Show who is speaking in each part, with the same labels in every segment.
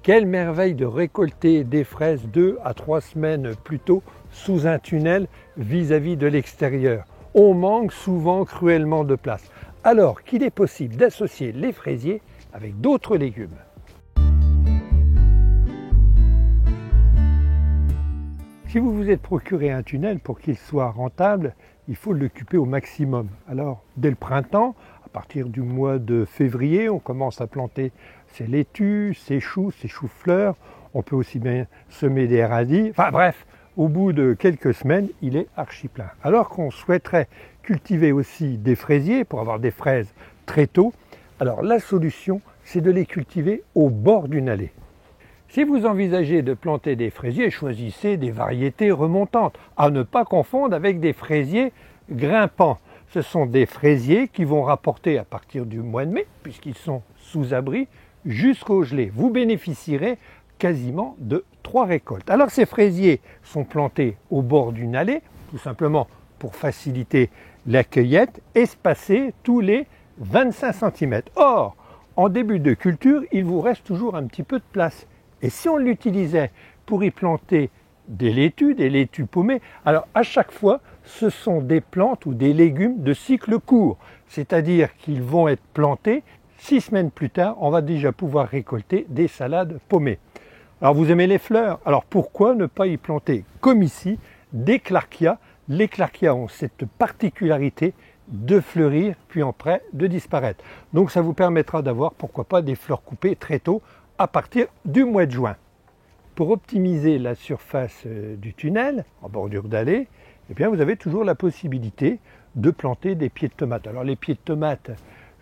Speaker 1: Quelle merveille de récolter des fraises 2 à 3 semaines plus tôt sous un tunnel vis-à-vis de l'extérieur. On manque souvent cruellement de place, alors qu'il est possible d'associer les fraisiers avec d'autres légumes. Si vous vous êtes procuré un tunnel, pour qu'il soit rentable, il faut l'occuper au maximum. Alors, dès le printemps, à partir du mois de février, on commence à planter ses laitues, ses choux-fleurs. On peut aussi bien semer des radis. Enfin bref, au bout de quelques semaines, il est archi plein. Alors qu'on souhaiterait cultiver aussi des fraisiers pour avoir des fraises très tôt, alors la solution, c'est de les cultiver au bord d'une allée. Si vous envisagez de planter des fraisiers, choisissez des variétés remontantes, à ne pas confondre avec des fraisiers grimpants. Ce sont des fraisiers qui vont rapporter à partir du mois de mai, puisqu'ils sont sous abri, jusqu'au gelé. Vous bénéficierez quasiment de 3 récoltes. Alors ces fraisiers sont plantés au bord d'une allée, tout simplement pour faciliter la cueillette, espacés tous les 25 cm. Or, en début de culture, il vous reste toujours un petit peu de place. Et si on l'utilisait pour y planter des laitues paumées, alors à chaque fois, ce sont des plantes ou des légumes de cycle court. C'est-à-dire qu'ils vont être plantés, 6 semaines plus tard, on va déjà pouvoir récolter des salades paumées. Alors vous aimez les fleurs, alors pourquoi ne pas y planter, comme ici, des clarkias. Les clarkias ont cette particularité de fleurir, puis après de disparaître. Donc ça vous permettra d'avoir, pourquoi pas, des fleurs coupées très tôt, à partir du mois de juin. Pour optimiser la surface du tunnel, en bordure d'allée, eh bien vous avez toujours la possibilité de planter des pieds de tomates. Alors les pieds de tomates,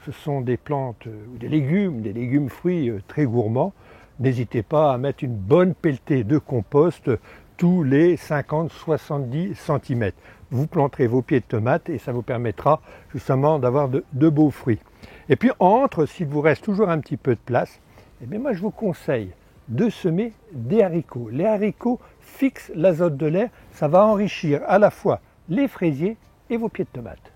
Speaker 1: ce sont des plantes ou des légumes fruits très gourmands. N'hésitez pas à mettre une bonne pelletée de compost tous les 50-70 cm. Vous planterez vos pieds de tomates et ça vous permettra justement d'avoir de beaux fruits. Et puis entre, s'il vous reste toujours un petit peu de place, eh bien moi je vous conseille de semer des haricots. Les haricots fixent l'azote de l'air, ça va enrichir à la fois les fraisiers et vos pieds de tomates.